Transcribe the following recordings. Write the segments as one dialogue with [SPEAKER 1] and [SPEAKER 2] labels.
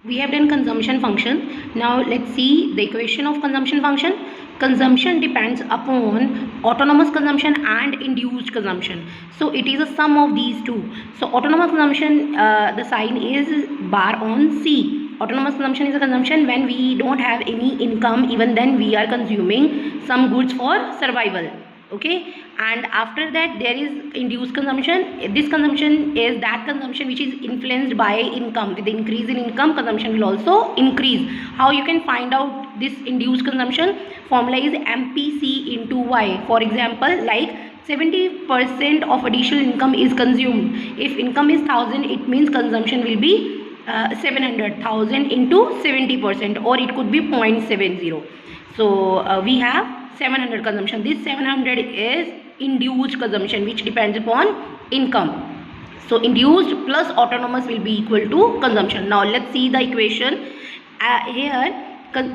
[SPEAKER 1] We have done consumption function. Now let's see the equation of consumption function. Consumption depends upon autonomous consumption and induced consumption. So it is a sum of these two. So autonomous consumption, the sign is bar on C. Autonomous consumption is a consumption when we don't have any income, even then we are consuming some goods for survival. Okay, and after that there is induced consumption. This consumption is that consumption which is influenced by income. With the increase in income, consumption will also increase. How you can find out this induced consumption? Formula is MPC into Y. For example, like 70% of additional income is consumed. If income is 1000, it means consumption will be 700,000 into 70%, or it could be 0.70. So we have 700 consumption. This 700 is induced consumption, which depends upon income. So induced plus autonomous will be equal to consumption. Now let's see the equation. Here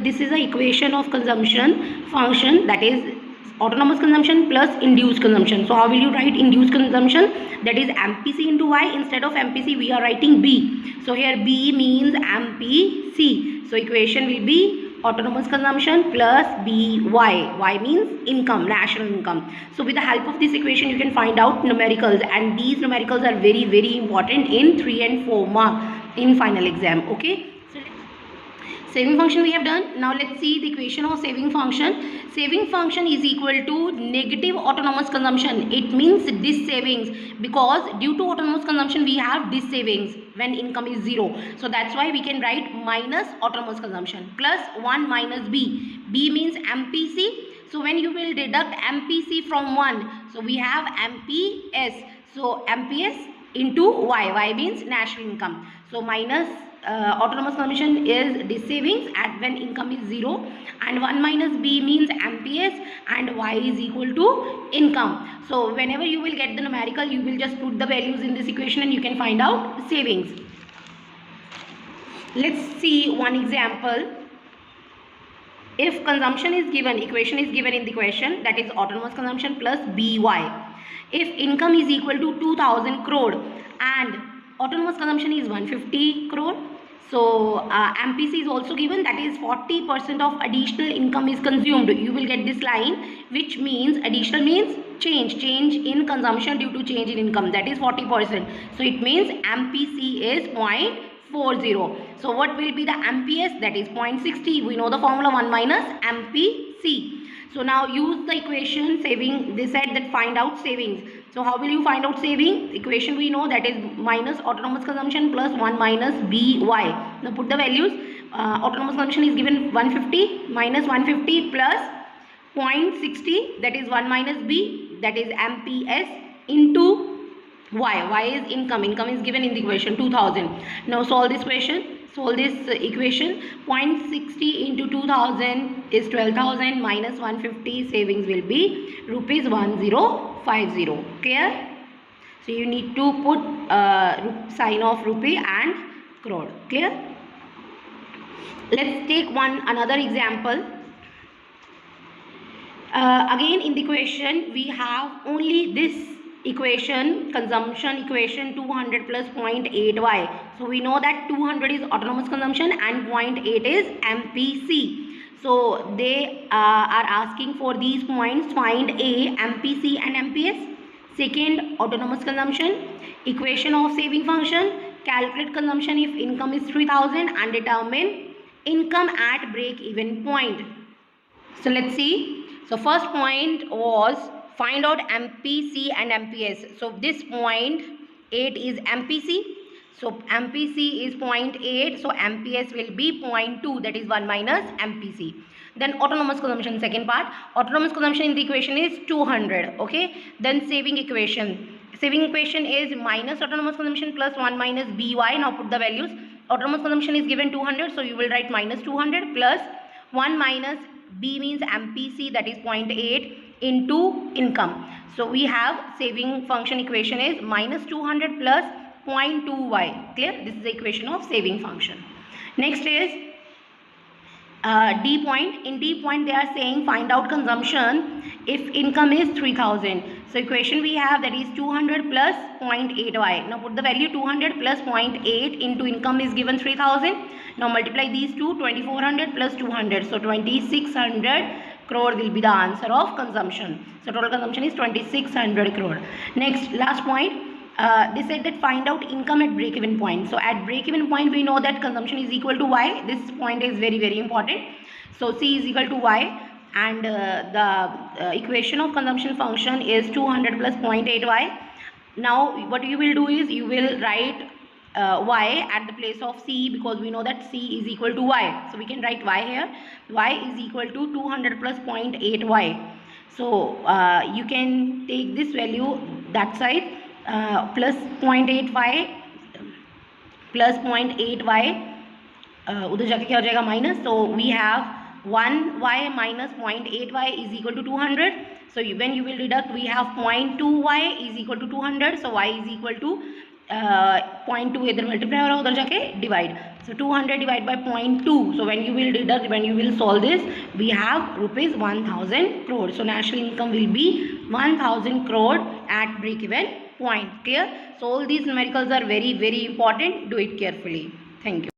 [SPEAKER 1] this is the equation of consumption function, that is autonomous consumption plus induced consumption. So how will you write induced consumption? That is MPC into Y. Instead of MPC we are writing B. So here B means MPC. So equation will be autonomous consumption plus BY. Y means income, national income. So with the help of this equation you can find out numericals, and these numericals are very, very important in 3 and 4 mark in final exam. Okay. Saving function we have done. Now let's see the equation of saving function. Saving function is equal to negative autonomous consumption. It means this savings, because due to autonomous consumption we have this savings when income is 0. So that's why we can write minus autonomous consumption plus 1 minus B. B means MPC. So when you will deduct MPC from 1, so we have MPS. So MPS into Y. Y means national income. So minus autonomous consumption is this savings at when income is 0, and 1 minus B means MPS, and Y is equal to income. So whenever you will get the numerical, you will just put the values in this equation and you can find out savings. Let's see one example. If consumption is given, equation is given in the question, that is autonomous consumption plus BY. If income is equal to 2000 crore and autonomous consumption is 150 crore, so MPC is also given, that is 40% of additional income is consumed. You will get this line, which means additional means change in consumption due to change in income, that is 40%. So it means MPC is 0.40. So what will be the MPS? That is 0.60. We know the formula, 1 minus MPC. So now use the equation saving. They said that find out savings. So how will you find out saving? Equation we know, that is minus autonomous consumption plus 1 minus BY. Now put the values. Autonomous consumption is given 150 minus 150 plus 0.60, that is 1 minus B, that is MPS into Y. Y is income. Income is given in the equation 2000. Now solve this question. Solve this equation. 0.60 into 2000 is 12,000 minus 150, savings will be rupees 1050. Clear? So you need to put sign of rupee and crore. Clear? Let's take another example. Again in the equation we have only this equation, consumption equation, 200 plus 0.8Y. So we know that 200 is autonomous consumption and 0.8 is MPC. So they are asking for these points. Find A, MPC and MPS. Second, autonomous consumption. Equation of saving function. Calculate consumption if income is 3000 and determine income at break-even point. So let's see. So first point was find out MPC and MPS. So this 0.8 is MPC. So MPC is 0.8. So MPS will be 0.2. That is 1 minus MPC. Then autonomous consumption, second part. Autonomous consumption in the equation is 200. Okay. Then saving equation. Saving equation is minus autonomous consumption plus 1 minus BY. Now put the values. Autonomous consumption is given 200. So you will write minus 200 plus 1 minus B means MPC, that is 0.8 into income. So we have saving function equation is minus 200 plus 0.2Y. Clear? This is the equation of saving function. Next is D point. In D point they are saying find out consumption if income is 3000. So equation we have, that is 200 plus 0.8y. Now put the value 200 plus 0.8 into income is given 3000. Now multiply these two, 2400 plus 200. So 2600 crore will be the answer of consumption. So total consumption is 2600 crore. Next, last point. They said that find out income at break-even point. So at break-even point, we know that consumption is equal to y. This point is very, very important. So C is equal to y, and the equation of consumption function is 200 plus 0.8y. Now what you will do is you will write y at the place of C, because we know that C is equal to y. So we can write y here. Y is equal to 200 plus 0.8y. So you can take this value that side, plus 0.8y plus 0.8y, उधर जाके क्या हो जाएगा minus. So we have 1y minus 0.8y is equal to 200. So when you will deduct, we have 0.2y is equal to 200. So y is equal to 0.2 इधर multiply हो रहा है, उधर जाके divide. So 200 divided by 0.2. So when you will deduct, when you will solve this, we have rupees 1000 crore. So national income will be 1000 crore at break-even point. Clear? So all these numericals are very, very important. Do it carefully. Thank you.